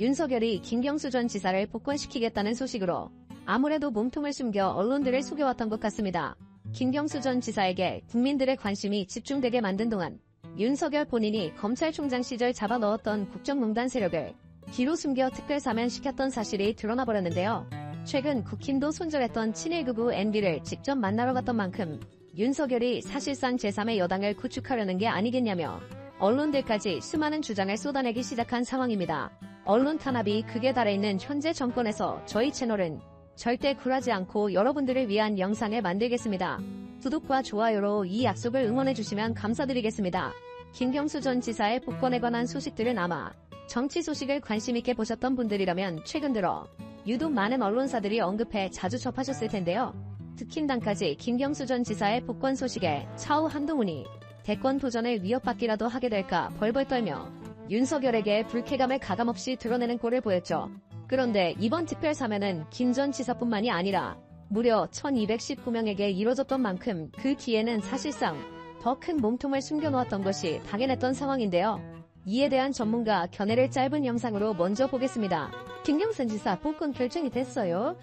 윤석열이 김경수 전 지사를 복권시키겠다는 소식으로 아무래도 몸통을 숨겨 언론들을 속여왔던 것 같습니다. 김경수 전 지사에게 국민들의 관심이 집중되게 만든 동안 윤석열 본인이 검찰총장 시절 잡아넣었던 국정농단 세력을 뒤로 숨겨 특별사면시켰던 사실이 드러나버렸는데요. 최근 국힘도 손절했던 친일극우 MB를 직접 만나러 갔던 만큼 윤석열이 사실상 제3의 여당을 구축하려는 게 아니겠냐며 언론들까지 수많은 주장을 쏟아내기 시작한 상황입니다. 언론 탄압이 극에 달해 있는 현재 정권에서 저희 채널은 절대 굴하지 않고 여러분들을 위한 영상을 만들겠습니다. 구독과 좋아요로 이 약속을 응원해주시면 감사드리겠습니다. 김경수 전 지사의 복권에 관한 소식들은 아마 정치 소식을 관심있게 보셨던 분들이라면 최근 들어 유독 많은 언론사들이 언급해 자주 접하셨을 텐데요. 특힘당까지 김경수 전 지사의 복권 소식에 차후 한동훈이 대권 도전을 위협받기라도 하게 될까 벌벌 떨며 윤석열에게 불쾌감을 가감없이 드러내는 꼴을 보였죠. 그런데 이번 특별사면은 김 전 지사뿐만이 아니라 무려 1219명에게 이뤄졌던 만큼 그 뒤에는 사실상 더 큰 몸통을 숨겨놓았던 것이 당연했던 상황인데요. 이에 대한 전문가 견해를 짧은 영상으로 먼저 보겠습니다. 김경수 지사 복권 결정이 됐어요.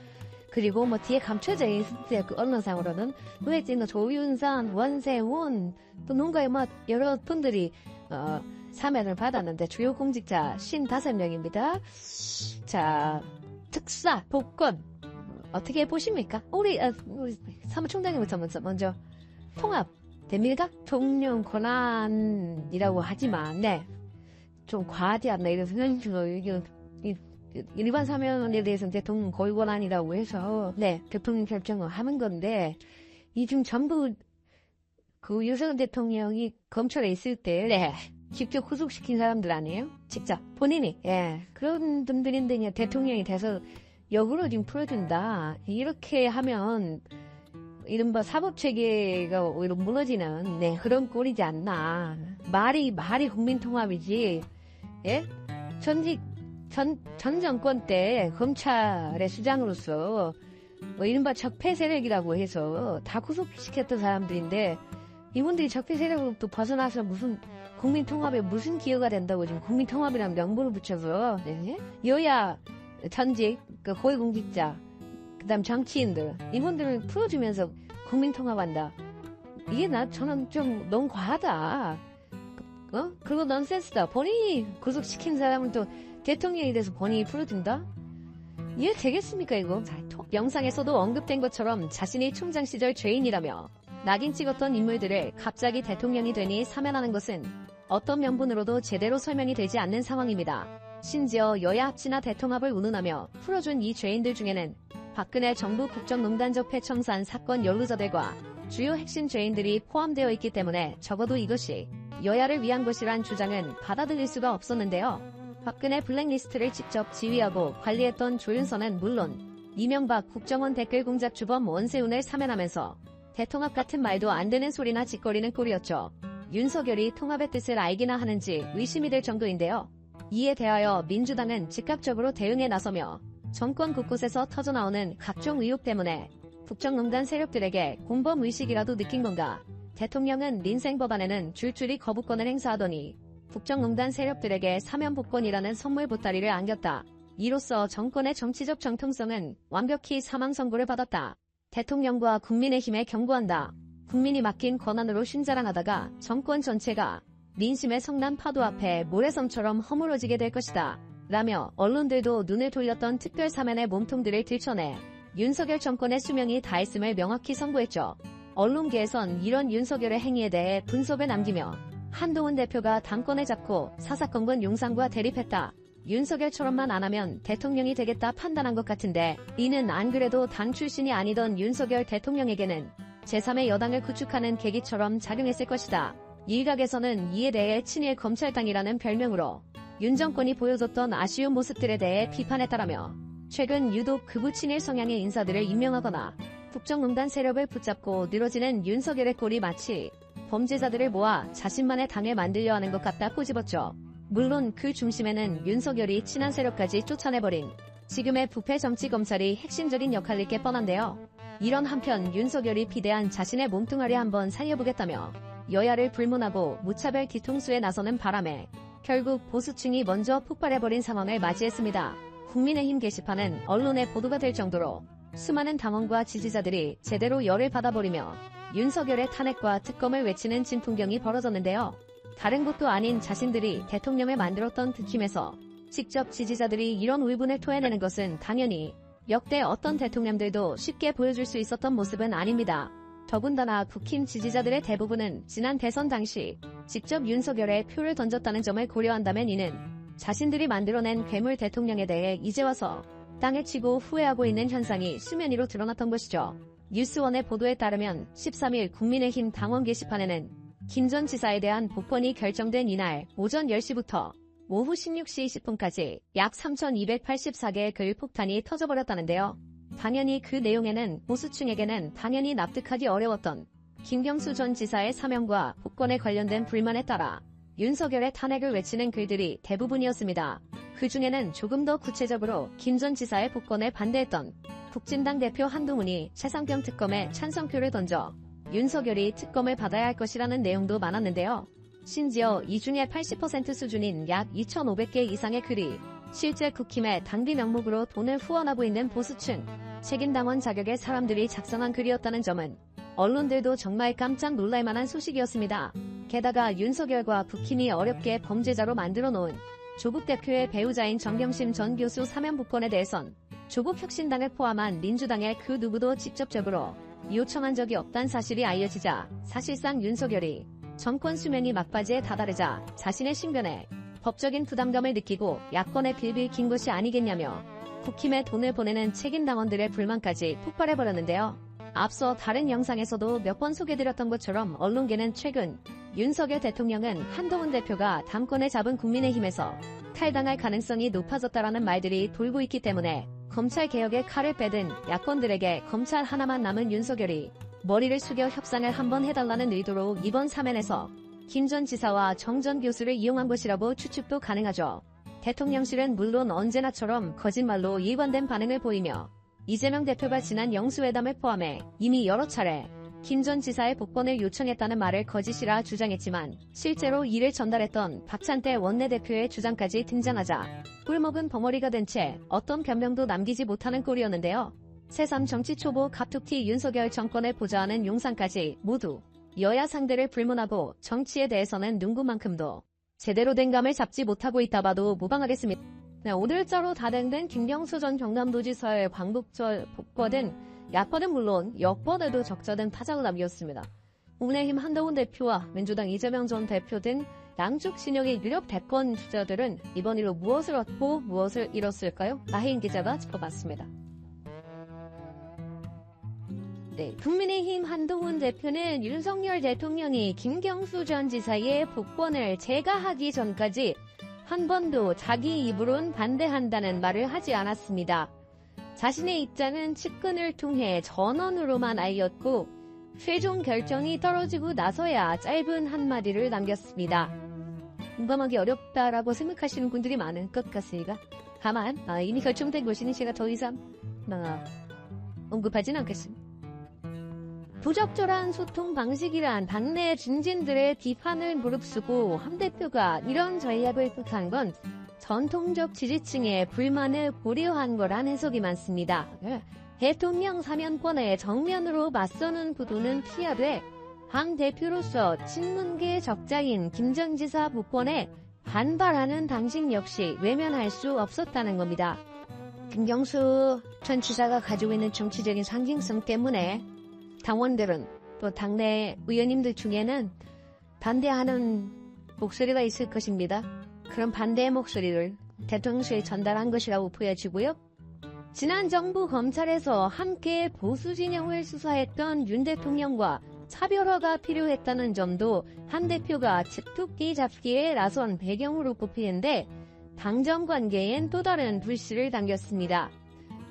그리고 뒤에 감춰져 있을 때 그 언론상으로는 왜 지금 조윤선, 원세훈 또 뭔가에 여러 분들이 사면을 받았는데 주요 공직자 55명입니다. 자, 특사 복권 어떻게 보십니까? 우리 사무총장님부터 먼저 통합 됩니까? 총령 권한이라고 하지만 좀 과하지 않나 이런 생각이 들어요. 일반 사면에 대해서는 대통령 고유 권한이라고 해서 대통령 결정을 하는 건데 이 지금 전부 그 윤석열 대통령이 검찰에 있을 때 직접 구속시킨 사람들 아니에요? 직접 본인이 그런 분들인데 그냥 대통령이 돼서 역으로 지금 풀어준다 이렇게 하면 이른바 사법체계가 오히려 무너지는 그런 꼴이지 않나. 말이 국민통합이지. 전 정권 때 검찰의 수장으로서 이른바 적폐 세력이라고 해서 다 구속시켰던 사람들인데 이분들이 적폐 세력으로부터 벗어나서 무슨 국민통합에 무슨 기여가 된다고 지금 국민통합이라는 명분을 붙여서 여야 전직 그 고위공직자 그다음 정치인들 이분들을 풀어주면서 국민통합한다. 이게 저는 좀 너무 과하다. 그리고 넌센스다. 본인이 구속시킨 사람을 또 대통령이 돼서 본인이 풀어준다? 이해 되겠습니까 이거? 영상에서도 언급된 것처럼 자신이 총장 시절 죄인이라며 낙인 찍었던 인물들을 갑자기 대통령이 되니 사면하는 것은 어떤 명분으로도 제대로 설명이 되지 않는 상황입니다. 심지어 여야 합치나 대통합을 운운하며 풀어준 이 죄인들 중에는 박근혜 정부 국정농단적 패청산 사건 연루자들과 주요 핵심 죄인들이 포함되어 있기 때문에 적어도 이것이 여야를 위한 것이란 주장은 받아들일 수가 없었는데요. 박근혜 블랙리스트를 직접 지휘하고 관리했던 조윤선은 물론 이명박 국정원 댓글 공작 주범 원세훈을 사면하면서 대통합 같은 말도 안 되는 소리나 짓거리는 꼴이었죠. 윤석열이 통합의 뜻을 알기나 하는지 의심이 될 정도인데요. 이에 대하여 민주당은 즉각적으로 대응에 나서며 정권 곳곳에서 터져나오는 각종 의혹 때문에 국정농단 세력들에게 공범의식이라도 느낀 건가? 대통령은 민생 법안에는 줄줄이 거부권을 행사하더니 국정농단 세력들에게 사면복권이라는 선물 보따리를 안겼다. 이로써 정권의 정치적 정통성은 완벽히 사망선고를 받았다. 대통령과 국민의힘에 경고한다. 국민이 맡긴 권한으로 신자랑하다가 정권 전체가 민심의 성난 파도 앞에 모래섬처럼 허물어지게 될 것이다. 라며 언론들도 눈을 돌렸던 특별사면의 몸통들을 들춰내 윤석열 정권의 수명이 다했음을 명확히 선고했죠. 언론계에선 이런 윤석열의 행위에 대해 분석을 남기며 한동훈 대표가 당권을 잡고 사사건건 용산과 대립했다. 윤석열처럼만 안 하면 대통령이 되겠다 판단한 것 같은데 이는 안 그래도 당 출신이 아니던 윤석열 대통령에게는 제3의 여당을 구축하는 계기처럼 작용했을 것이다. 일각에서는 이에 대해 친일 검찰당이라는 별명으로 윤 정권이 보여줬던 아쉬운 모습들에 대해 비판했다라며 최근 유독 극우 친일 성향의 인사들을 임명하거나 국정농단 세력을 붙잡고 늘어지는 윤석열의 꼴이 마치 범죄자들을 모아 자신만의 당을 만들려 하는 것 같다 꼬집었죠. 물론 그 중심에는 윤석열이 친한 세력까지 쫓아내버린 지금의 부패 정치검찰이 핵심적인 역할일 게 뻔한데요. 이런 한편 윤석열이 비대한 자신의 몸뚱아리 한번 살려보겠다며 여야를 불문하고 무차별 뒤통수에 나서는 바람에 결국 보수층이 먼저 폭발해버린 상황을 맞이했습니다. 국민의힘 게시판은 언론에 보도가 될 정도로 수많은 당원과 지지자들이 제대로 열을 받아버리며 윤석열의 탄핵과 특검을 외치는 진풍경이 벌어졌는데요. 다른 곳도 아닌 자신들이 대통령을 만들었던 국힘에서 직접 지지자들이 이런 울분을 토해내는 것은 당연히 역대 어떤 대통령들도 쉽게 보여줄 수 있었던 모습은 아닙니다. 더군다나 국힘 지지자들의 대부분은 지난 대선 당시 직접 윤석열에 표를 던졌다는 점을 고려한다면 이는 자신들이 만들어낸 괴물 대통령에 대해 이제 와서 땅에 치고 후회하고 있는 현상이 수면 위로 드러났던 것이죠. 뉴스원의 보도에 따르면 13일 국민의힘 당원 게시판에는 김 전 지사에 대한 복권이 결정된 이날 오전 10시부터 오후 16시 20분까지 약 3,284개의 글 폭탄이 터져버렸다는데요. 당연히 그 내용에는 보수층에게는 당연히 납득하기 어려웠던 김경수 전 지사의 사명과 복권에 관련된 불만에 따라 윤석열의 탄핵을 외치는 글들이 대부분이었습니다. 그 중에는 조금 더 구체적으로 김 전 지사의 복권에 반대했던 국진당 대표 한동훈이 최상병 특검에 찬성표를 던져 윤석열이 특검을 받아야 할 것이라는 내용도 많았는데요. 심지어 이 중에 80% 수준인 약 2,500개 이상의 글이 실제 국힘의 당비 명목으로 돈을 후원하고 있는 보수층, 책임당원 자격의 사람들이 작성한 글이었다는 점은 언론들도 정말 깜짝 놀랄 만한 소식이었습니다. 게다가 윤석열과 국힘이 어렵게 범죄자로 만들어 놓은 조국 대표의 배우자인 정경심 전 교수 사면 복권에 대해선 조국 혁신당을 포함한 민주당의 그 누구도 직접적으로 요청한 적이 없다는 사실이 알려지자 사실상 윤석열이 정권 수명이 막바지에 다다르자 자신의 신변에 법적인 부담감을 느끼고 야권에 빌빌 긴 것이 아니겠냐며 국힘에 돈을 보내는 책임당원들의 불만까지 폭발해버렸는데요. 앞서 다른 영상에서도 몇 번 소개드렸던 것처럼 언론계는 최근 윤석열 대통령은 한동훈 대표가 당권을 잡은 국민의힘에서 탈당할 가능성이 높아졌다라는 말들이 돌고 있기 때문에 검찰개혁의 칼을 빼든 야권들에게 검찰 하나만 남은 윤석열이 머리를 숙여 협상을 한번 해달라는 의도로 이번 사면에서 김 전 지사와 정 전 교수를 이용한 것이라고 추측도 가능하죠. 대통령실은 물론 언제나처럼 거짓말로 일관된 반응을 보이며 이재명 대표가 지난 영수회담을 포함해 이미 여러 차례 김 전 지사의 복권을 요청했다는 말을 거짓이라 주장했지만 실제로 이를 전달했던 박찬대 원내대표의 주장까지 등장하자 꿀먹은 벙어리가 된 채 어떤 변명도 남기지 못하는 꼴이었는데요. 새삼 정치 초보 갑툭튀 윤석열 정권을 보좌하는 용산까지 모두 여야 상대를 불문하고 정치에 대해서는 눈구만큼도 제대로 된 감을 잡지 못하고 있다 봐도 무방하겠습니다. 네, 오늘자로 단행된 김경수 전 경남도지사의 광복절 복권은 야권은 물론 여권에도 적잖은 타작을 남겼습니다. 국민의힘 한동훈 대표와 민주당 이재명 전 대표 등 양쪽 진영의 유력 대권 주자들은 이번 일로 무엇을 얻고 무엇을 잃었을까요? 나혜인 기자가 짚어봤습니다. 네, 국민의힘 한동훈 대표는 윤석열 대통령이 김경수 전 지사의 복권을 제거하기 전까지 한 번도 자기 입으론 반대한다는 말을 하지 않았습니다. 자신의 입장은 측근을 통해 전언으로만 알렸고 최종 결정이 떨어지고 나서야 짧은 한마디를 남겼습니다. 공감하기 어렵다라고 생각하시는 분들이 많을 것 같으니까 다만 이미 결정된 것이니 제가 더 이상 언급하진 않겠습니다. 부적절한 소통 방식이란 당내 중진들의 비판을 무릅쓰고 한 대표가 이런 전략을 택한 건 전통적 지지층의 불만을 고려한 거란 해석이 많습니다. 대통령 사면권에 정면으로 맞서는 구도는 피하되 한 대표로서 친문계 적자인 김 전 지사 복권에 반발하는 당식 역시 외면할 수 없었다는 겁니다. 김경수 전 지사가 가지고 있는 정치적인 상징성 때문에 당원들은 또 당내 의원님들 중에는 반대하는 목소리가 있을 것입니다. 그런 반대의 목소리를 대통령실에 전달한 것이라고 보여지고요. 지난 정부 검찰에서 함께 보수 진영을 수사했던 윤 대통령과 차별화가 필요했다는 점도 한 대표가 집토끼 잡기에 나선 배경으로 꼽히는데 당정 관계엔 또 다른 불씨를 당겼습니다.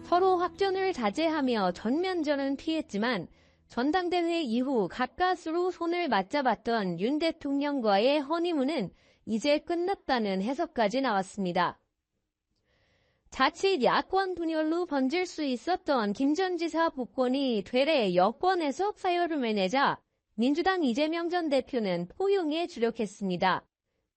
서로 확전을 자제하며 전면전은 피했지만 전당대회 이후 가까스로 손을 맞잡았던 윤 대통령과의 허니문은 이제 끝났다는 해석까지 나왔습니다. 자칫 야권 분열로 번질 수 있었던 김 전 지사 복권이 되레 여권에서 파열음을 내자 민주당 이재명 전 대표는 포용에 주력했습니다.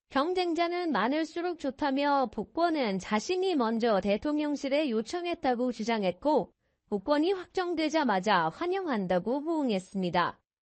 경쟁자는 많을수록 좋다며 복권은 자신이 먼저 대통령실에 요청했다고 주장했고 복권이 확정되자마자 환영한다고 호응했습니다.